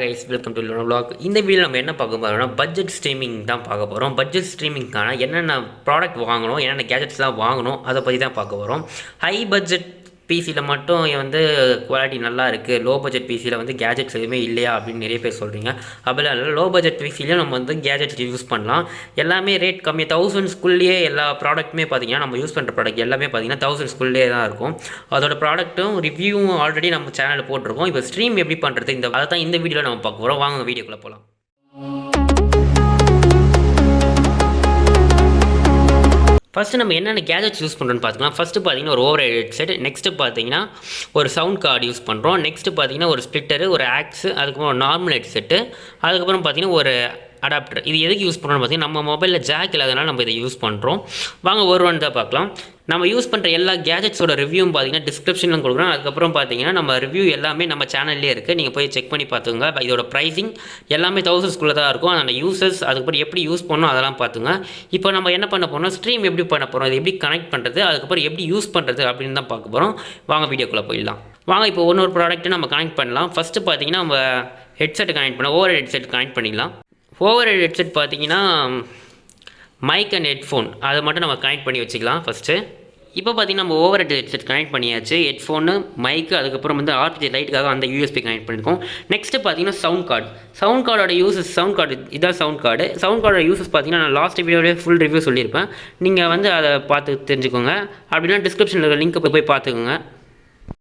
Guys, welcome to vlog. இந்த video நம்ம என்ன பார்க்க போறோம்னா பட்ஜெட் ஸ்ட்ரீமிங் தான் பார்க்க போகிறோம். பட்ஜெட் ஸ்ட்ரீமிங்கான என்னென்ன ப்ராடக்ட் வாங்கணும், என்னென்ன கேஜெட்ஸ்லாம் வாங்கணும், அதை பற்றி தான் பார்க்க போகிறோம். ஹை பட்ஜெட் பிசியில் மட்டும் வந்து குவாலிட்டி நல்லா இருக்குது, லோ பட்ஜெட் பிசியில் வந்து கேஜெட்ஸ் எதுவுமே இல்லையா அப்படின்னு நிறைய பேர் சொல்கிறீங்க. அப்படிலாம் இல்லை, லோ பட்ஜெட் பிசிலையும் நம்ம வந்து கேஜெட்ஸ் யூஸ் பண்ணலாம். எல்லாமே ரேட் கம்மி, தௌசண்ட்ஸ்குள்ளேயே எல்லா ப்ராடக்ட்டுமே பார்த்தீங்கன்னா நம்ம யூஸ் பண்ணுற ப்ராடக்ட் எல்லாமே பார்த்தீங்கன்னா தௌசண்ட்ஸ்குள்ளே தான் இருக்கும். அதோட ப்ராடக்ட்டும் ரிவ்யூவும் ஆல்ரெடி நம்ம சேனலில் போட்டிருக்கோம். இப்போ ஸ்ட்ரீம் எப்படி பண்ணுறது அதை தான் இந்த வீடியோவில் நம்ம பார்க்க போகிறோம். வாங்க வீடியோக்குள்ளே போகலாம். ஃபஸ்ட்டு நம்ம என்னென்ன கேஜெட்ஸ் யூஸ் பண்ணுறோன்னு பார்த்துக்கலாம். ஃபஸ்ட்டு பார்த்தீங்கன்னா ஒரு ஓவர் ஹெட்செட், நெக்ஸ்ட்டு பார்த்தீங்கன்னா ஒரு சவுண்ட் கார்டு யூஸ் பண்ணுறோம், நெக்ஸ்ட்டு பார்த்தீங்கன்னா ஒரு ஸ்ப்ளிட்டரு, ஒரு ஆக்ஸு, அதுக்கப்புறம் ஒரு நார்மல் ஹெட்செட்டு, அதுக்கப்புறம் பார்த்தீங்கன்னா ஒரு அடாப்டர். இது எதுக்கு யூஸ் பண்ணுறோன்னு பார்த்தீங்கன்னா நம்ம மொபைலில் ஜாக் இல்லாதனால நம்ம இதை யூஸ் பண்ணுறோம். வாங்க ஒரு ஒன் தான் பார்க்கலாம். நம்ம யூஸ் பண்ணுற எல்லா கேஜெட்ஸோட ரிவ்யூவும் பார்த்தீங்கன்னா டிஸ்கிரிப்ஷனில் கொடுக்குறோம். அதுக்கப்புறம் பார்த்தீங்கன்னா நம்ம ரிவ்யூ எல்லாமே நம்ம சேனல்லே இருக்குது, நீங்கள் போய் செக் பண்ணி பார்த்துங்க. இதோட ப்ரைஸிங் எல்லாமே தௌசண்ட்ஸ்குள்ளே தான் இருக்கும். அந்த யூசர்ஸ் அதுக்கப்புறம் எப்படி யூஸ் பண்ணணும் அதெல்லாம் பார்த்துங்க. இப்போ நம்ம என்ன பண்ண போகிறோம், ஸ்ட்ரீம் எப்படி பண்ண போகிறோம், இது எப்படி கனெக்ட் பண்ணுறது, அதுக்கப்புறம் எப்படி யூஸ் பண்ணுறது அப்படின்னு தான் பார்க்க போகிறோம். வாங்க வீடியோக்குள்ளே போயிடலாம். வாங்க இப்போ ஒரு ப்ராடக்ட்டு நம்ம கனெக்ட் பண்ணலாம். ஃபஸ்ட்டு பார்த்தீங்கன்னா நம்ம ஹெட்செட் கனெக்ட் பண்ணலாம், ஓவர் ஹெட்செட் கனெக்ட் பண்ணிக்கலாம். ஓவர் ஹெட்செட் பார்த்தீங்கன்னா மைக் அண்ட் ஹெட்ஃபோன் அதை மட்டும் நம்ம கனெக்ட் பண்ணி வச்சுக்கலாம் ஃபஸ்ட்டு. இப்போ பார்த்தீங்கன்னா நம்ம ஓவர் ஹெட்செட் கனெக்ட் பண்ணியாச்சு, ஹெட்ஃபோனு, மைக்கு, அதுக்கப்புறம் வந்து ஆர்பிஜி லைட்டுக்காக அந்த யூஎஸ்பி கனெக்ட் பண்ணியிருக்கோம். நெக்ஸ்ட்டு பார்த்தீங்கன்னா சவுண்ட் கார்டோட யூசஸ், சவுண்ட் கார்டு இதான் சவுண்ட் கார்டோட யூசஸ் பார்த்தீங்கன்னா நான் லாஸ்ட் வீடியோவிலே ஃபுல் ரிவ்யூ சொல்லியிருப்பேன். நீங்கள் வந்து அதை பார்த்து தெரிஞ்சுக்கோங்க. அப்படின்னா டிஸ்கிரிப்ஷனில் இருக்கிற லிங்க்கை போய் பார்த்துக்கோங்க.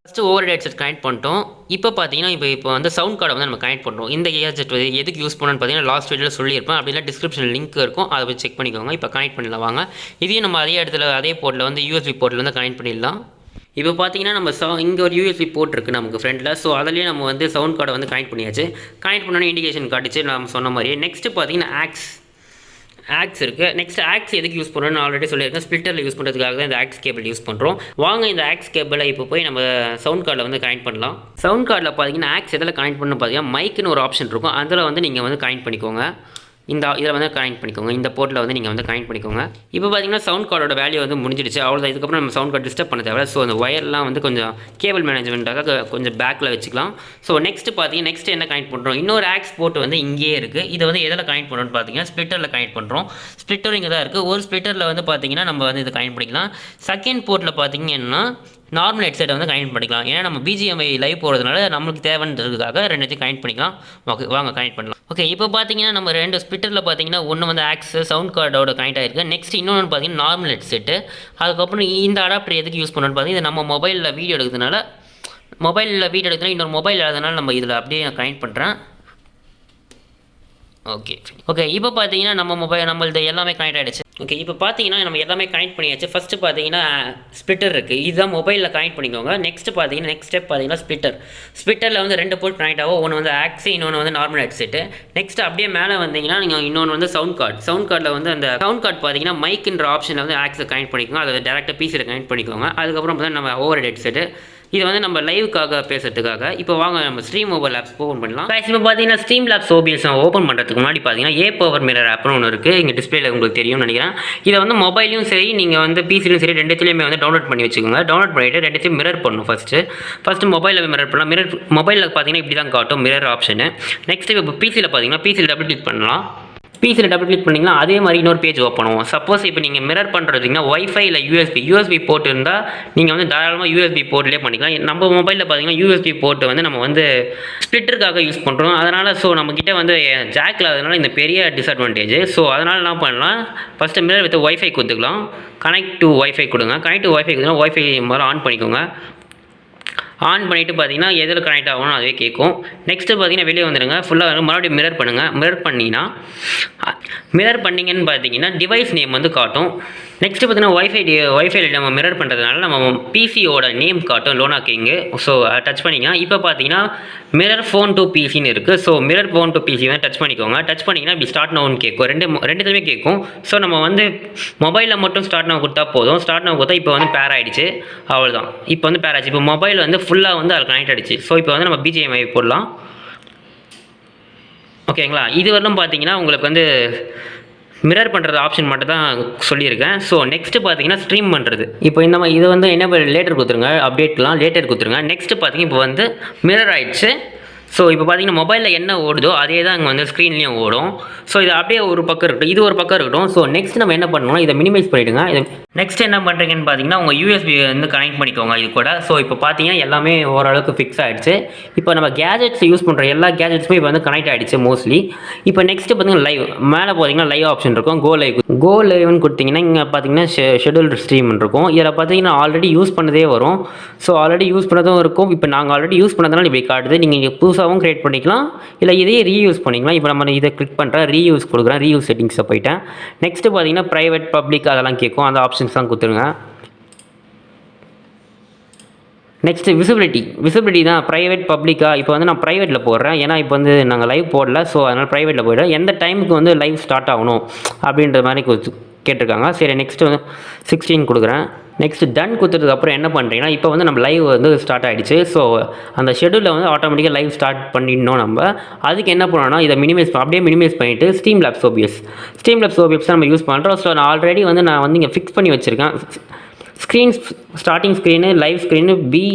ஃபஸ்ட்டு ஓவர் ஹெட்செட் கனெக்ட் பண்ணிட்டோம். இப்போ பார்த்தீங்கன்னா இப்போ வந்து சவுண்ட் கார்டை வந்து நம்ம கனெக்ட் பண்ணுறோம். இந்த கேஜெட் எதுக்கு யூஸ் பண்ணணும்னு பார்த்தீங்கன்னா லாஸ்ட் வீடியோவில் சொல்லியிருப்பேன். அப்படின்னா டிஸ்கிரிப்ஷனில் லிங்க் இருக்கும், அதை போய் செக் பண்ணிக்கோங்க. இப்போ கனெக்ட் பண்ணிடலாம் வாங்க. இதையும் நம்ம அதே இடத்துல அதே போர்ட்டில் வந்து யூஎஸ்பி போர்ட்டில் வந்து கனெக்ட் பண்ணிடலாம். இப்போ பார்த்தீங்கன்னா நம்ம இங்கே ஒரு யூஎஸ்பி போர்ட் இருக்குது நமக்கு ஃப்ரெண்டில். ஸோ அதிலேயே நம்ம வந்து சவுண்ட் கார்டை வந்து கனெக்ட் பண்ணியாச்சு. கனெக்ட் பண்ணோன்னே இண்டிகேஷன் காட்டுச்சு நம்ம சொன்ன மாதிரியே. நெக்ஸ்ட்டு பார்த்தீங்கன்னா ஆக்ஸ் இருக்குது. நெக்ஸ்ட் ஆக்ஸ் எதுக்கு யூஸ் பண்ணுறோன்னு ஆல்ரெடி சொல்லியிருக்கேன். ஸ்ப்ளிட்டரில் யூஸ் பண்ணுறதுக்காக தான் இந்த ஆக்ஸ் கேபிள் யூஸ் பண்ணுறோம். வாங்க இந்த ஆக்ஸ் கேபிளை இப்போ போய் நம்ம சவுண்ட் கார்டில் வந்து கனெக்ட் பண்ணலாம். சவுண்ட் கார்டில் பார்த்தீங்கன்னா ஆக்ஸ் எதில் கனெக்ட் பண்ணணும் பார்த்தீங்கன்னா மைக்குன்னு ஒரு ஆப்ஷன் இருக்கும், அதில் வந்து நீங்கள் வந்து கனெக்ட் பண்ணிக்கோங்க. இதில் வந்து கனெக்ட் பண்ணிக்கோங்க, இந்த போர்ட்டில் வந்து நீங்கள் வந்து கனெக்ட் பண்ணிக்கோங்க. இப்போ பார்த்தீங்கன்னா சவுண்ட் கார்டோட வேல்யூ வந்து முடிஞ்சிடுச்சு, அவ்வளோதான். இதுக்கப்புறம் நம்ம சவுண்ட் கார்டு டிஸ்டர்ப் பண்ண தேவை. ஸோ அந்த ஒயர்லாம் வந்து கொஞ்சம் கேபிள் மேனேஜ்மெண்ட்டாக கொஞ்சம் பேக்கில் வச்சுக்கலாம். ஸோ நெக்ஸ்ட் என்ன கனெக்ட் பண்ணுறோம், இன்னொரு ஆக்ஸ் போர்ட் வந்து இங்கேயே இருக்குது. இதை வந்து எதில் கனெக்ட் பண்ணுறோன்னு பார்த்தீங்கன்னா ஸ்ப்ளிட்டரில் கனெக்ட் பண்ணுறோம். ஸ்ப்ளிட்டர் இங்கே தான் இருக்குது. ஒரு ஸ்ப்ளிட்டரில் வந்து பார்த்தீங்கன்னா நம்ம வந்து இதை கனெக்ட் பண்ணிக்கலாம். செகண்ட் போர்ட்டில் பார்த்தீங்கன்னா நார்மல் ஹெட்செட்டை வந்து கனெக்ட் பண்ணிக்கலாம். ஏன்னா நம்ம பிஜிஎம்ஐ லைவ் போகிறதுனால நம்மளுக்கு தேவைன்றதுக்காக ரெண்டுத்தையும் கனெக்ட் பண்ணிக்கலாம். ஓகே வாங்க கனெக்ட் பண்ணலாம். ஓகே இப்போ பார்த்தீங்கன்னா நம்ம ரெண்டு ஸ்ப்ளிட்டரில் பார்த்தீங்கன்னா ஒன்று வந்து ஆக்ஸ் சவுண்ட் கார்டோட கனெக்ட் ஆகிருக்கு. நெக்ஸ்ட் இன்னொன்று பார்த்தீங்கன்னா நார்மல் ஹெட்செட்டு. அதுக்கப்புறம் இந்த அடாப்டர் எதுக்கு யூஸ் பண்ணணும்னு பார்த்தீங்கன்னா இது நம்ம மொபைலில் வீடியோ எடுக்கிறதுனால இன்னொரு மொபைல் அதனால நம்ம இதில் அப்படியே நான் கனெக்ட் பண்ணுறேன். ஓகே இப்போ பார்த்தீங்கன்னா நம்மளது எல்லாமே கனெக்ட் ஆகிடுச்சு. ஓகே இப்போ பார்த்தீங்கன்னா நம்ம எல்லாமே கனெக்ட் பண்ணியாச்சு. ஃபஸ்ட்டு பார்த்தீங்கன்னா ஸ்ப்ளிட்டர் இருக்குது, இதுதான் மொபைலில் கனெக்ட் பண்ணிக்கோங்க. நெக்ஸ்ட் ஸ்டெப் பார்த்தீங்கன்னா ஸ்ப்ளிட்டரில் வந்து ரெண்டு போர்ட் கனெக்ட் ஆகும். ஒன்று வந்து ஆக்ஸு, இன்னொன்று வந்து நார்மல் ஹெட்செட்டு. நெக்ஸ்ட் அப்படியே மேலே வந்தீங்கன்னா நீங்கள் இன்னொன்று வந்து சவுண்ட் கார்டில் வந்து அந்த சவுண்ட் கார்டு பார்த்தீங்கன்னா மைக்குன்ற ஆப்ஷனில் வந்து ஆக்ஸை கனெக்ட் பண்ணிக்கோங்க, அதை டேரெக்டாக பிசியில் கனெக்ட் பண்ணிக்கோங்க. அதுக்கப்புறம் பார்த்தா நம்ம ஓவர் ஹெட்செட்டு, இது வந்து நம்ம லைவுக்காக பேசுறதுக்காக. இப்போ வாங்க நம்ம ஸ்ட்ரீம் மொபைல் ஆப்ஸ் ஓப்பன் பண்ணலாம். இப்போ பார்த்தீங்கன்னா Streamlaps Obs ஓப்பன் பண்ணுறதுக்கு முன்னாடி பார்த்தீங்கன்னா பவர் மிரர் ஆப்னு ஒன்று இருக்குது. இங்கே டிஸ்பிளேல உங்களுக்கு தெரியும்னு நினைக்கிறேன். இதை வந்து மொபைலையும் சரி நீங்கள் வந்து பிசிலையும் சரி ரெண்டுத்துலேயுமே வந்து டவுன்லோட் பண்ணி வச்சுக்கோங்க. டவுன்லோட் பண்ணிவிட்டு ரெண்டுத்தையும் மிரர் பண்ணணும். ஃபஸ்ட்டு மொபைலில் மிரர் பண்ணலாம். மொபைலில் பார்த்தீங்கன்னா இப்படி தான் காட்டும் மிரர் ஆப்ஷனு. நெக்ஸ்ட் இப்போ பிசியில் பார்த்தீங்கன்னா பிசியில் டபுள் கிளிக் பண்ணலாம். பிசியில் டபுள் கிளிக் பண்ணிங்கன்னா அதே மாதிரி இன்னொரு பேஜ் ஓப்பன் பண்ணுவோம். சப்போஸ் இப்போ நீங்கள் மிரர் பண்ணுறதுங்கன்னா ஒய்ஃபை இல்லை யூஎஸ்பி போர்ட் இருந்தால் நீங்கள் வந்து தாராளமாக யூஎஸ்பி போர்ட்லேயே பண்ணிக்கலாம். நம்ம மொபைலில் பார்த்தீங்கன்னா யூஎஸ்பி போர்ட்டு வந்து நம்ம வந்து ஸ்ப்ளிட்டருக்காக யூஸ் பண்ணுறோம். அதனால் ஸோ நம்மக்கிட்ட வந்து ஜாக் இல்லாததுனால இந்த பெரிய டிஸ்அட்வான்டேஜ். ஸோ அதனால் என்ன பண்ணலாம், ஃபஸ்ட்டு மிரர் வித் ஒய்ஃபை கொடுத்துக்கலாம். கனெக்ட் டு ஒய்ஃபை கொடுங்க. கனெக்ட் டு ஒய்ஃபை கொடுத்தா ஒய்ஃபை முதல்ல ஆன் பண்ணிக்கோங்க. ஆன் பண்ணிவிட்டு பார்த்தீங்கன்னா எதில் கனெக்ட் ஆகணும் அதுவே கேட்கும். நெக்ஸ்ட்டு பார்த்தீங்கன்னா வெளியே வந்துடுங்க. ஃபுல்லாக மறுபடியும் மிரர் பண்ணுங்கள். மிரர் பண்ணிங்கன்னு பார்த்தீங்கன்னா டிவைஸ் நேம் வந்து காட்டும். நெக்ஸ்ட்டு பார்த்தீங்கன்னா ஒய்ஃபைல நம்ம மிரர் பண்ணுறதுனால நம்ம பிசியோட நேம் காட்டும், லோனா கிங்கு. ஸோ டச் பண்ணிங்க. இப்போ பார்த்தீங்கன்னா மிரர் ஃபோன் டு பிசின்னு இருக்குது. So mirror phone to PC வந்து டச் பண்ணிக்கோங்க. டச் பண்ணிங்கன்னா இப்படி ஸ்டார்ட் நவுன்னு கேட்கும், ரெண்டுத்துமே கேட்கும். ஸோ நம்ம வந்து மொபைலில் மட்டும் ஸ்டார்ட் நவ் கொடுத்தா போதும். ஸ்டார்ட் நவ் கொடுத்தா இப்போ வந்து பேர் ஆகிடுச்சு, அவ்வளோதான். இப்போ வந்து பேர் ஆகிடுச்சு. இப்போ மொபைல் வந்து ஃபுல்லாக வந்து அதில் கனெக்ட் ஆகிடுச்சு. ஸோ இப்போ வந்து நம்ம பிஜிஎம்ஐ போடலாம். ஓகேங்களா, இது வரலும் பார்த்தீங்கன்னா உங்களுக்கு வந்து மிரர் பண்ணுறது ஆப்ஷன் மட்டும் தான் சொல்லியிருக்கேன். ஸோ நெக்ஸ்ட்டு பார்த்தீங்கன்னா ஸ்ட்ரீம் பண்ணுறது. இப்போ இந்த மாதிரி இது வந்து என்ன லேட்டர் கொடுத்துருங்க, அப்டேட்லாம் லேட்டர் கொடுத்துருங்க. நெக்ஸ்ட்டு பார்த்தீங்கன்னா இப்போ வந்து மிரர் ஆகிடுச்சு. ஸோ இப்போ பார்த்தீங்கன்னா மொபைலில் என்ன ஓடுதோ அதே தான் இங்கே வந்து ஸ்க்ரீன்லேயும் ஓடும். ஸோ இது அப்படியே ஒரு பக்கம் இருக்கட்டும், இது ஒரு பக்கம் இருக்கட்டும். ஸோ நெக்ஸ்ட் நம்ம என்ன பண்ணணும்னா இதை மினிமைஸ் பண்ணிவிடுங்க. இது நெக்ஸ்ட் என்ன பண்ணுறீங்கன்னு பார்த்தீங்கன்னா உங்கள் யூஎஸ்பி வந்து கனெக்ட் பண்ணிக்கோங்க இது கூட. ஸோ இப்போ பார்த்தீங்கன்னா எல்லாமே ஓரளவுக்கு ஃபிக்ஸ் ஆகிடுச்சு. இப்போ நம்ம கேஜெட்ஸ் யூஸ் பண்ணுற எல்லா கேஜெட்ஸுமே இப்போ வந்து கனெக்ட் ஆகிடுச்சு மோஸ்ட்லி. இப்போ நெக்ஸ்ட்டு பார்த்தீங்கன்னா லைவ் மேலே பார்த்தீங்கன்னா லைவ் ஆப்ஷன் இருக்கும். கோ லைவ்னு கொடுத்தீங்கன்னா இங்கே பார்த்தீங்கன்னா ஷெடியூல்டு ஸ்ட்ரீம் இருக்கும். இதில் பார்த்தீங்கன்னா ஆல்ரெடி யூஸ் பண்ணதே வரும். ஸோ ஆல்ரெடி யூஸ் பண்ணதும் இருக்கும். இப்போ நாங்கள் ஆல்ரெடி யூஸ் பண்ணதுனால இப்படி காட்டுது. நீங்கள் இங்கே புதுசாகவும் க்ரியேட் பண்ணிக்கலாம், இல்லை இதையே ரீயூஸ் பண்ணிக்கலாம். இப்போ நம்ம இதை கிளிக் பண்ணுறேன், ரீயூஸ் கொடுக்குறேன், ரீயூஸ் செட்டிங்ஸை போயிட்டேன். நெக்ஸ்ட்டு பார்த்தீங்கன்னா ப்ரைவேட் பப்ளிக் அதெல்லாம் கேட்கும், அந்த ஆப்ஷன்ஸ் தான் கொடுத்துருங்க. நெக்ஸ்ட்டு விசிபிலிட்டி தான் ப்ரைவேட் பப்ளிக்காக. இப்போ வந்து நான் ப்ரைவேட்டில் போடுறேன், ஏன்னா இப்போ வந்து நாங்கள் லைவ் போடல. ஸோ அதனால் ப்ரைவேட்டில் போய்டுறேன். எந்த டைமுக்கு வந்து லைவ் ஸ்டார்ட் ஆகணும் அப்படின்ற மாதிரி கேட்டிருக்காங்க. சரி நெக்ஸ்ட்டு வந்து 16 கொடுக்குறேன். நெக்ஸ்ட் டன் கொடுத்ததுக்கப்புறம் என்ன பண்ணுறீங்கன்னா இப்போ வந்து நம்ம லைவ் வந்து ஸ்டார்ட் ஆகிடுச்சு. ஸோ அந்த ஷெடியூலில் வந்து ஆட்டோமேட்டிக்காக லைவ் ஸ்டார்ட் பண்ணிடணும். நம்ம அதுக்கு என்ன பண்ணணும்னா இதை அப்படியே மினிமைஸ் பண்ணிவிட்டு Streamlaps OBS நம்ம யூஸ் பண்ணுறோம். ஸோ நான் ஆல்ரெடி வந்து இங்கே ஃபிக்ஸ் பண்ணி வச்சுருக்கேன். Starting screen, live screen,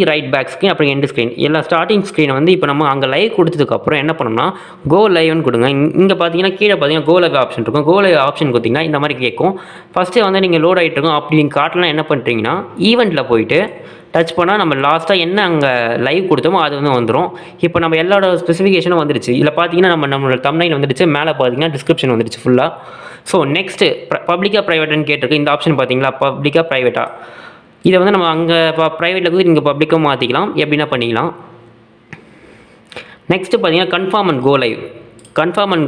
right back screen, அப்புறம் எண்டு ஸ்க்ரீன். எல்லா ஸ்டார்டிங் ஸ்க்ரீனை வந்து இப்போ நம்ம அங்கே லைவ் கொடுத்ததுக்கப்புறம் என்ன பண்ணணும்னா கோ லைவ்னு கொடுங்க. இங்கே பார்த்தீங்கன்னா கீழே பார்த்தீங்கன்னா கோ லைவ் ஆப்ஷன் இருக்கும். கோ லைவ் ஆப்ஷன் கொடுத்தீங்கன்னா இந்த மாதிரி கேட்கும். ஃபஸ்ட்டு வந்து நீங்கள் லோட் ஆகிட்டு இருக்கும். அப்படி நீங்கள் காட்டலாம் என்ன பண்ணுறீங்கன்னா ஈவெண்ட்டில் போயிட்டு டச் பண்ணால் நம்ம லாஸ்ட்டாக என்ன அங்கே லைவ் கொடுத்தோமோ அது வந்து வந்துடும். இப்போ நம்ம எல்லாரோட ஸ்பெசிஃபிகேஷனும் வந்துடுச்சு. இதில் பார்த்தீங்கன்னா நம்மளோட தம்ப்நெயில் வந்துடுச்சு, மேலே பார்த்தீங்கன்னா டிஸ்கிரிப்ஷன் வந்துடுச்சு ஃபுல்லாக. ஸோ நெக்ஸ்ட்டு பப்ளிக்காக ப்ரைவேட்டுன்னு கேட்டிருக்கு. இந்த ஆப்ஷன் பார்த்தீங்களா, பப்ளிக்காக ப்ரைவேட்டாக. இதை வந்து நம்ம அங்கே ப்ரைவேட்டில் போய் நீங்கள் பப்ளிக்காக மாற்றிக்கலாம், எப்படின்னா பண்ணிக்கலாம். நெக்ஸ்ட்டு பார்த்தீங்கன்னா கன்ஃபார்ம் அண்ட்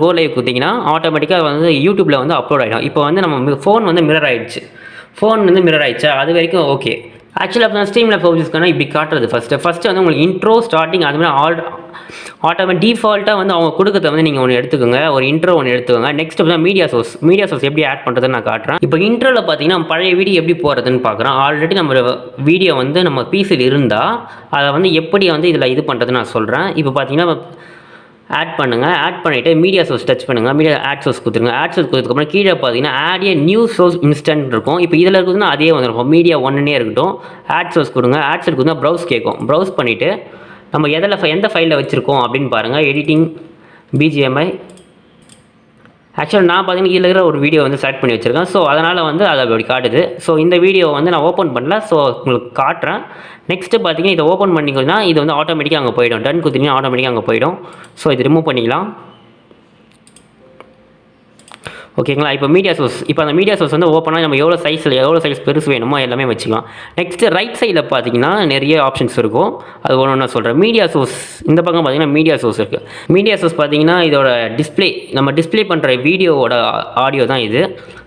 கோ லைவ் கொடுத்தீங்கன்னா ஆட்டோமேட்டிக்காக வந்து யூடியூப்பில் வந்து அப்லோட் ஆகிடும். இப்போ வந்து நம்ம ஃபோன் வந்து மிரர் ஆகிடுச்சு. அது வரைக்கும் ஓகே. ஆக்சுவலாக அப்போ Streamlaps Obs இப்படி காட்டுறது ஃபஸ்ட்டு வந்து உங்களுக்கு இன்ட்ரோ ஸ்டார்டிங் அது மாதிரி டிஃபால்ட்டாக வந்து அவங்க கொடுக்கறத வந்து நீங்கள் ஒன்று எடுத்துக்கோங்க, ஒரு இன்ட்ரோ ஒன்று எடுத்துக்கோங்க. நெக்ஸ்ட் வந்து மீடியா சோர்ஸ் எப்படி ஆட் பண்ணுறதுன்னு நான் காட்டுறேன். இப்போ இன்ட்ரோவில் பார்த்தீங்கன்னா பழைய வீடியோ எப்படி போகிறதுன்னு பார்க்குறோம். ஆல்ரெடி நம்ம வீடியோ வந்து நம்ம பிசியில் இருந்தால் அதை வந்து எப்படி வந்து இதில் இது பண்ணுறதுன்னு நான் சொல்கிறேன். இப்போ பார்த்தீங்கன்னா ஆட் பண்ணிவிட்டு மீடியா சோர்ஸ் டச் பண்ணுங்கள். மீடியா ஆட் சோர்ஸ் கொடுத்துருங்க. ஆட் சோர்ஸ் கொடுத்ததுக்கப்புறம் கீழே பார்த்தீங்கன்னா ஆட் நியூ சோர்ஸ் இன்ஸ்டன்ட் இருக்கும். இப்போ இதில் இருக்குதுன்னா அதே வந்துருக்கும், மீடியா ஒன்றுனே இருக்கட்டும். ஆட் சோர்ஸ் கொடுங்க. ஆட் சோர்ஸ் கொடுத்தா ப்ரௌஸ் கேட்கும். ப்ரௌஸ் பண்ணிவிட்டு நம்ம எந்த ஃபைலில் வச்சுருக்கோம் அப்படின்னு பாருங்கள். Editing BGMI. ஆக்சுவலாக நான் பார்த்தீங்கன்னா இதில் இருக்கிற ஒரு வீடியோ வந்து செலக்ட் பண்ணி வச்சுருக்கேன். ஸோ அதனால் வந்து அதை அப்படி காட்டுது. ஸோ இந்த வீடியோ வந்து நான் ஓப்பன் பண்ணல, ஸோ உங்களுக்கு காட்டுறேன். நெக்ஸ்ட்டு பார்த்தீங்கன்னா இதை ஓப்பன் பண்ணிங்கன்னா இது வந்து ஆட்டோமேட்டிக்காக அங்கே போயிடும். டன் கொடுத்தீங்கன்னா ஆட்டோமேட்டிக்காக அங்கே போயிடும். ஸோ இது ரிமூவ் பண்ணிக்கலாம். ஓகேங்களா. இப்போ அந்த மீடியா சோர்ஸ் வந்து ஓப்பனாக நம்ம எவ்வளோ சைஸ் பெருசு வேணுமோ எல்லாமே வச்சுக்கலாம். நெக்ஸ்ட்டு ரைட் சைடில் பார்த்தீங்கன்னா நிறைய ஆப்ஷன்ஸ் இருக்கும். அது ஒன்று சொல்கிறேன். மீடியா சோர்ஸ் இந்த பக்கம் பார்த்தீங்கன்னா மீடியா சோர்ஸ் இருக்குது. மீடியா சோர்ஸ் பார்த்தீங்கன்னா இதோட நம்ம டிஸ்பிளே பண்ணுற வீடியோவோட ஆடியோ தான் இது.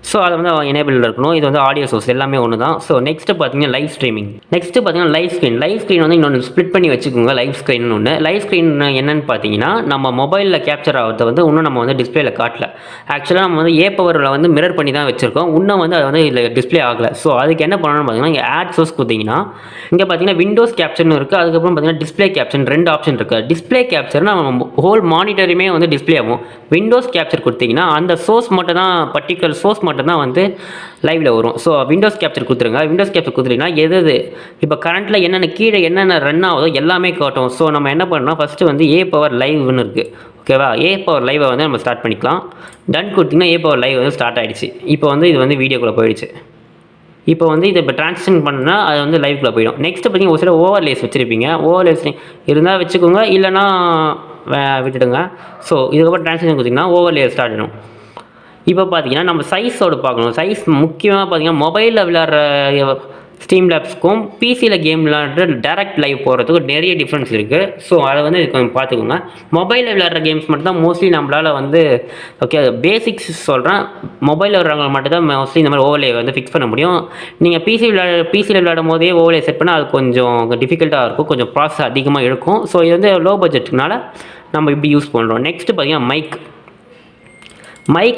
ஸோ அதை வந்து எனேபிள் இருக்கணும். இது வந்து ஆடியோ சோர்ஸ் எல்லாமே ஒன்று தான். ஸோ நெக்ஸ்ட்டு பார்த்தீங்கன்னா லைவ் ஸ்ட்ரீமிங். நெக்ஸ்ட்டு பார்த்தீங்கன்னா லைவ் ஸ்க்ரீன் வந்து இன்னொன்று ஸ்ப்ளிட் பண்ணி வச்சுக்கோங்க. லைவ் ஸ்க்ரீன் ஒன்று. லைவ் ஸ்க்ரீன் என்னென்னு பார்த்தீங்கன்னா நம்ம மொபைலில் கேப்சர் ஆகிறத வந்து இன்னும் நம்ம வந்து டிஸ்பிளேல காட்டல. ஆக்சுவலாக நம்ம வந்து பவரில் வந்து மிரர் பண்ணி தான் வச்சுருக்கோம். இன்னும் வந்து அது வந்து இதில் டிஸ்பிளே ஆகலை. ஸோ அதுக்கு என்ன பண்ணணும்னு பார்த்தீங்கன்னா இங்கே ஆட் சோர்ஸ் கொடுத்தீங்கன்னா இங்கே பார்த்தீங்கன்னா விண்டோஸ் கேப்சர்னு இருக்குது. அதுக்கப்புறம் பார்த்தீங்கன்னா டிஸ்பிளே கேப்சர் 2 ஆப்ஷன் இருக்குது. டிஸ்பிளே கேப்சர்னா நம்ம ஹோல் மானிட்டருமே வந்து டிஸ்பிளே ஆகும். விண்டோஸ் கேப்சர் கொடுத்தீங்கன்னா அந்த சோர்ஸ் மட்டும் தான், பர்டிகுலர் சோர்ஸ் மட்டும் தான் வந்து லைவில் வரும். ஸோ விண்டோஸ் கேப்சர் கொடுத்துருங்க. விண்டோஸ் கேப்சர் கொடுத்துட்டீங்கன்னா எது இப்போ கரண்ட்டில் என்னென்ன என்னென்ன ரன் ஆகுதோ எல்லாமே காட்டும். ஸோ நம்ம என்ன பண்ணோம், ஃபஸ்ட்டு வந்து பவர் லைவ்னு இருக்குது. ஓகேவா. பவர் லைவை வந்து நம்ம ஸ்டார்ட் பண்ணிக்கலாம். டன் கொடுத்திங்கன்னா பவர் லைவ் வந்து ஸ்டார்ட் ஆகிடுச்சு. இப்போ வந்து இது வந்து வீடியோக்குள்ளே போயிடுச்சு. இப்போ வந்து இதை இப்போ ட்ரான்ஸ்லேஷன் பண்ணால் அது வந்து லைவ்க்குள்ளே போயிடும். நெக்ஸ்ட்டு பார்த்தீங்கன்னா ஒரு சில ஓவர்லேஸ் வச்சுருப்பீங்க. ஓவர்லேஸ் இருந்தால் வச்சுக்கோங்க, இல்லைனா விட்டுடுங்க. ஸோ இதுக்கப்புறம் ட்ரான்ஸ்லேஷன் கொடுத்திங்கன்னா ஓவர்லேஸ் ஸ்டார்ட் ஆகிடும். இப்போ பார்த்தீங்கன்னா நம்ம சைஸோடு பார்க்கணும். சைஸ் முக்கியமாக பார்த்தீங்கன்னா மொபைலில் விளையாடுற Streamlapsக்கும் பிசியில் கேம் விளையாடுற டேரக்ட் லைவ் போகிறதுக்கு நிறைய டிஃப்ரென்ஸ் இருக்குது. ஸோ அதை வந்து கொஞ்சம் பார்த்துக்கோங்க. மொபைலில் விளையாடுற கேம்ஸ் மட்டும் தான் மோஸ்ட்லி நம்மளால் வந்து ஓகே பேசிக்ஸ் சொல்கிறேன். மொபைலில் விளையாடுறவங்க மட்டும் தான் மோஸ்ட்லி இந்த மாதிரி ஓவர்லே வந்து ஃபிக்ஸ் பண்ண முடியும். நீங்கள் பிசியில் விளையாடும் போதே ஓவர்லே செட் பண்ணால் அது கொஞ்சம் டிஃபிகல்ட்டாக இருக்கும், கொஞ்சம் ப்ராசஸ் அதிகமாக இருக்கும். ஸோ இது வந்து லோ பட்ஜெட்டுனால நம்ம இப்படி யூஸ் பண்ணுறோம். நெக்ஸ்ட்டு பார்த்தீங்கன்னா மைக்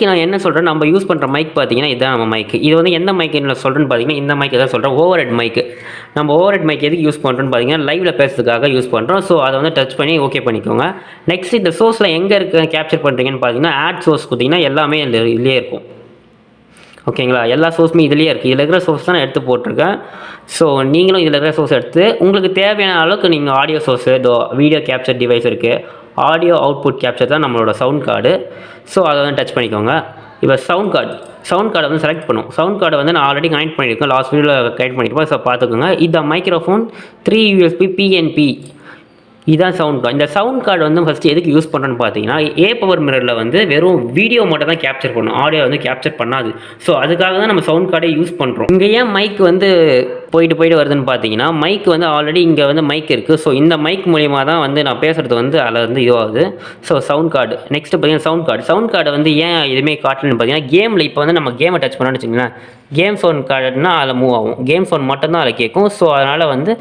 நான் என்ன சொல்கிறேன், நம்ம யூஸ் பண்ணுற மைக் பார்த்தீங்கன்னா இதுதான் நம்ம மைக். இது வந்து எந்த மைக் என்ன சொல்கிறேன்னு பார்த்தீங்கன்னா இந்த மைக் தான் சொல்கிறேன், ஓவர் மைக்கு. நம்ம ஓவர் மைக் எதுக்கு யூஸ் பண்ணுறோன்னு பார்த்தீங்கன்னா லைவில் பேசுறதுக்காக யூஸ் பண்ணுறோம். ஸோ அதை வந்து டச் பண்ணி ஓகே பண்ணிக்கோங்க. நெக்ஸ்ட் இந்த சோர்ஸில் எங்கே கேப்சர் பண்ணுறீங்கன்னு பார்த்தீங்கன்னா ஆட் சோர்ஸ் கொடுத்தீங்கன்னா எல்லாமே இதுலேயே இருக்கும். ஓகேங்களா. எல்லா சோர்ஸுமே இதுலேயே இருக்குது. இதில் இருக்கிற சோர்ஸ் தான் நான் எடுத்து போட்டிருக்கேன். ஸோ நீங்களும் இதில் இருக்கிற சோர்ஸ் எடுத்து உங்களுக்கு தேவையான அளவுக்கு நீங்கள் audio source, video capture device இருக்குது, ஆடியோ அவுட்புட் கேப்சர் தான் நம்மளோட சவுண்ட் கார்டு. ஸோ அதை வந்து டச் பண்ணிக்கோங்க. இப்போ சவுண்ட் கார்டை வந்து செலக்ட் பண்ணும். சவுண்ட் கார்டை வந்து நான் ஆல்ரெடி கனெக்ட் பண்ணியிருக்கேன், லாஸ்ட் வீடியோவில் கனெக்ட் பண்ணியிருப்பேன். ஸோ பார்த்துக்கோங்க. இந்த மைக்ரோஃபோன் 3 USB PNP இதான் சவுண்ட் கார்டு. இந்த சவுண்ட் கார்டு வந்து ஃபஸ்ட்டு எதுக்கு யூஸ் பண்ணுறோன்னு பார்த்தீங்கன்னா, பவர் மிரரில் வந்து வெறும் வீடியோ மட்டும் தான் கேப்சர் பண்ணும், ஆடியோ வந்து கேப்சர் பண்ணாது. ஸோ அதுக்காக தான் நம்ம சவுண்ட் கார்டை யூஸ் பண்ணுறோம். இங்கே ஏன் மைக் வந்து போயிட்டு வருதுன்னு பார்த்தீங்கன்னா, மைக் வந்து ஆல்ரெடி இங்கே வந்து மைக் இருக்குது. ஸோ இந்த மைக் மூலிமா தான் வந்து நான் பேசுகிறது வந்து அதில் வந்து இதுவாகுது. ஸோ சவுண்ட் கார்டு நெக்ஸ்ட்டு பார்த்தீங்கன்னா சவுண்ட் கார்டு வந்து ஏன் எதுவுமே காட்டலன்னு பார்த்தீங்கன்னா, கேமில் இப்போ வந்து நம்ம கேமை டச் பண்ணோன்னு வச்சுக்கோங்களேன், கேம் சவுண்ட் கார்டுனா அதில் மூவ் ஆகும், கேம் சவுண்ட் மட்டும்தான் அதில் கேட்கும். ஸோ அதனால் வந்து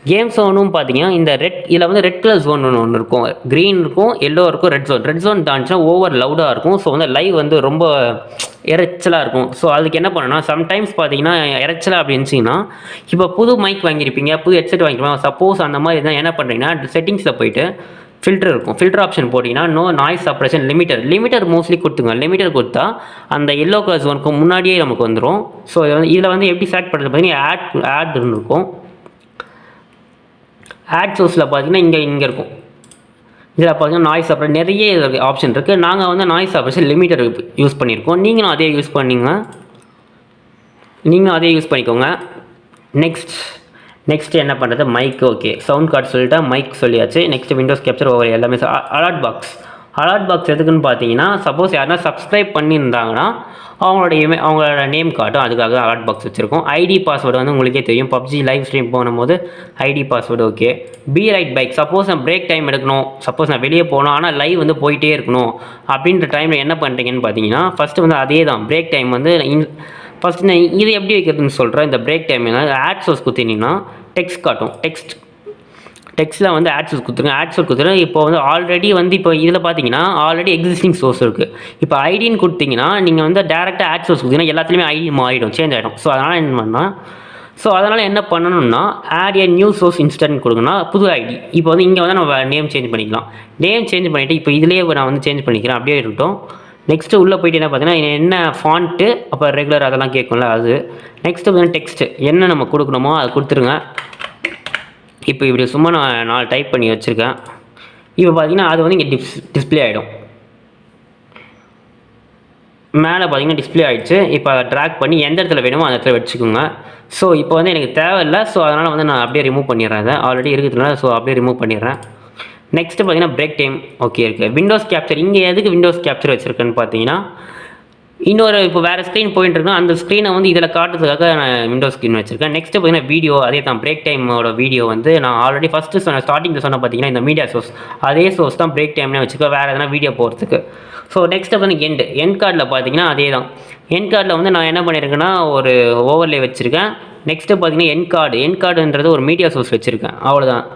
கேம் ஜோனும் பார்த்தீங்கன்னா இந்த இதில் வந்து ரெட் கலர் ஜோன் ஒன்று இருக்கும், க்ரீன் இருக்கும், எல்லோ இருக்கும், ரெட் ஜோன் தாண்டிச்சுன்னா ஓவர் லவுடாக இருக்கும். ஸோ வந்து லைவ் வந்து ரொம்ப இறைச்சலாக இருக்கும். ஸோ அதுக்கு என்ன பண்ணணும்னா, சம்டைம்ஸ் பார்த்தீங்கன்னா இறைச்சலாக அப்படி இருந்துச்சிங்கன்னா, இப்போ புது மைக் வாங்கியிருப்பீங்க, புது ஹெட்செட் வாங்கியிருப்பீங்க, சப்போஸ் அந்த மாதிரி இருந்தால் என்ன பண்ணுறீங்கன்னா, செட்டிங்ஸில் போயிட்டு ஃபில்டர் இருக்கும், ஃபில்டர் ஆப்ஷன் போட்டிங்கன்னா no noise suppression limiter mostly கொடுத்துங்க. லிமிட்டர் கொடுத்தா அந்த எல்லோ கலர் ஜோனுக்கு முன்னாடியே நமக்கு வந்துடும். ஸோ இதில் வந்து எப்படி செலக்ட் பண்ணுறது பார்த்தீங்கன்னா, ஆட் இருக்கும். ஆட் சோர்ஸில் பார்த்தீங்கன்னா இங்கே இருக்கும். இதில் பார்த்தீங்கன்னா நாய்ஸ் சப்ரஷன் நிறைய ஆப்ஷன் இருக்குது. நாங்கள் வந்து நாய்ஸ் சப்ரஷன் லிமிட்டர் யூஸ் பண்ணியிருக்கோம். நீங்களும் அதே யூஸ் பண்ணிக்கோங்க. நெக்ஸ்ட் என்ன பண்ணுறது, மைக் ஓகே, சவுண்ட் கார்டு சொல்லிட்டா, மைக் சொல்லியாச்சு. நெக்ஸ்ட் விண்டோஸ் கேப்சர் ஓவர் எல்லாமே. அலர்ட் பாக்ஸ் எதுக்குன்னு பார்த்தீங்கன்னா, சப்போஸ் யாருன்னா சப்ஸ்கிரைப் பண்ணியிருந்தாங்கன்னா அவங்களோட நேம் காட்டும், அதுக்காக அலர்ட் பாக்ஸ் வச்சுருக்கோம். ஐடி பாஸ்வேர்டு வந்து உங்களுக்கே தெரியும், பப்ஜி லைவ் ஸ்ட்ரீம் போகும்போது ID password okay. Be right back, suppose நான் பிரேக் டைம் எடுக்கணும், சப்போஸ் நான் வெளியே போகணும் ஆனால் லைவ் வந்து போயிட்டே இருக்கணும் அப்படின்ற டைமில் என்ன பண்ணுறீங்கன்னு பார்த்தீங்கன்னா, ஃபஸ்ட்டு வந்து அதே தான் பிரேக் டைம் வந்து ஃபஸ்ட்டு நான் இது எப்படி வைக்கிறதுன்னு சொல்கிறேன். இந்த பிரேக் டைம் ஆட் சோர்ஸ் கொடுத்தீங்கன்னா டெக்ஸ்ட் காட்டும், டெக்ஸ்ட்டில் வந்து ஆட் சோர்ஸ் கொடுத்துருங்க. இப்போ வந்து ஆல்ரெடி வந்து இப்போ இதில் பார்த்தீங்கன்னா ஆல்ரெடி எக்ஸிஸ்டிங் சோர்ஸ் இருக்குது. இப்போ ஐடின்னு கொடுத்தீங்கன்னா நீங்கள் வந்து டேரெக்டாக ஆட் சோர்ஸ் கொடுத்தீங்கன்னா எல்லாத்துலேயுமே ஐடி மாறிடும், சேஞ்ச் ஆகிடும். ஸோ அதனால் என்ன பண்ணணும்னா, add a new source instant கொடுங்கன்னா புது ஐடி. இப்போ வந்து இங்கே வந்து நம்ம நேம் சேஞ்ச் பண்ணிக்கலாம். நேம் சேஞ்ச் பண்ணிவிட்டு இப்போ இதிலேயே நான் வந்து சேஞ்ச் பண்ணிக்கிறேன், அப்படியே இருக்கட்டும். நெக்ஸ்ட்டு உள்ளே போய்ட்டு என்ன பார்த்தீங்கன்னா, என்ன ஃபாண்ட்டு அப்போ ரெகுலர் அதெல்லாம் கேட்கும்ல அது. நெக்ஸ்ட்டு வந்து டெக்ஸ்ட்டு என்ன நம்ம கொடுக்கணுமோ அதை கொடுத்துருங்க. இப்போ இப்படி சும்மா நான் 4 டைப் பண்ணி வச்சுருக்கேன். இப்போ பார்த்தீங்கன்னா அது வந்து இங்கே டிஸ்பிளே ஆகிடும். மேலே பார்த்தீங்கன்னா டிஸ்பிளே ஆகிடுச்சு. இப்போ அதை ட்ராக் பண்ணி எந்த இடத்துல வேணுமோ அந்த இடத்துல வச்சுக்கோங்க. ஸோ இப்போ வந்து எனக்கு தேவையில்லை, ஸோ அதனால் வந்து நான் அப்படியே ரிமூவ் பண்ணிடுறேன். அதை ஆல்ரெடி இருக்கிறதுனால ஸோ அப்படியே ரிமூவ் பண்ணிடுறேன். நெக்ஸ்ட்டு பார்த்தீங்கன்னா பிரேக் டைம் ஓகே இருக்குது. விண்டோஸ் கேப்சர் இங்கே எதுக்கு விண்டோஸ் கேப்சர் வச்சுருக்கேன்னு பார்த்தீங்கன்னா, இன்னொரு இப்போ வேறு ஸ்க்ரீன் போயிட்டுருக்கோம், அந்த ஸ்க்ரீனை வந்து இதில் காட்டுறதுக்காக நான் விண்டோஸ் ஸ்க்ரீன் வச்சுருக்கேன். நெக்ஸ்ட்டு பார்த்தீங்கன்னா வீடியோ அதே தான். பிரேக் டைமோட வீடியோ வந்து நான் ஆல்ரெடி ஃபஸ்ட்டு ஸ்டார்டிங்கில் சொன்ன பார்த்தீங்கன்னா இந்த மீடியா சோர்ஸ் அதே சோர்ஸ் தான் பிரேக் டைம்னே வச்சுருக்கேன், வேறு எதனா வீடியோ போகிறதுக்கு. ஸோ நெக்ஸ்ட்டு வந்து எண்ட் கார்டில் பார்த்தீங்கன்னா அதே தான். எண்ட் கார்டில் வந்து நான் என்ன பண்ணியிருக்கேன்னா ஒரு ஓவர்லே வச்சுருக்கேன். நெக்ஸ்ட்டு பார்த்தீங்கன்னா எண்ட் கார்டுன்றது ஒரு மீடியா சோர்ஸ் வச்சுருக்கேன், அவ்வளோதான்.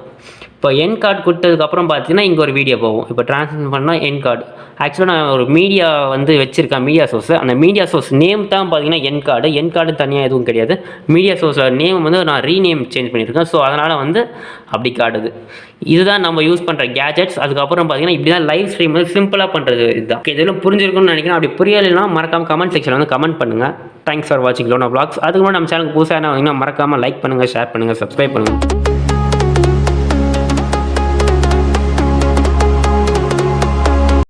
இப்போ என் கார்டு கொடுத்ததுக்கப்புறம் பார்த்தீங்கன்னா இங்கே ஒரு வீடியோ போகும். இப்போ ட்ரான்ஸ்ஃபர் பண்ணால் என் கார்டு ஆக்சுவலாக நான் ஒரு மீடியா வந்து வச்சுருக்கேன், மீடியா சோர்ஸு. அந்த மீடியா சோர்ஸ் நேம் தான் பார்த்தீங்கன்னா என் கார்டு தனியாக எதுவும் கிடையாது. மீடியா சோர்ஸோட நேம் வந்து நான் ரீநேம் சேஞ்ச் பண்ணியிருக்கேன். ஸோ அதனால் வந்து அப்படி காட்டுது. இதுதான் நம்ம யூஸ் பண்ணுற கேஜெட்ஸ். அதுக்கப்புறம் பார்த்தீங்கன்னா இப்படி தான் லைவ் ஸ்ட்ரீம் வந்து சிம்பிளாக பண்ணுறது இதுதான். இதெல்லாம் புரிஞ்சிருக்குன்னு நினைக்கிறேன். அப்படி புரியலைன்னா மறக்காமல் கமெண்ட் செக்ஷனில் வந்து கமெண்ட் பண்ணுங்கள். தேங்க்ஸ் ஃபார் வாட்சிங் லோனா வ்ளாக்ஸ். அதுக்கு முன்னாடி நம்ம சேனலுக்கு புதுசாக என்ன வந்தீங்கன்னா மறக்காமல் லைக் பண்ணுங்கள், ஷேர் பண்ணுங்கள், சப்ஸ்கிரைப் பண்ணுங்கள்.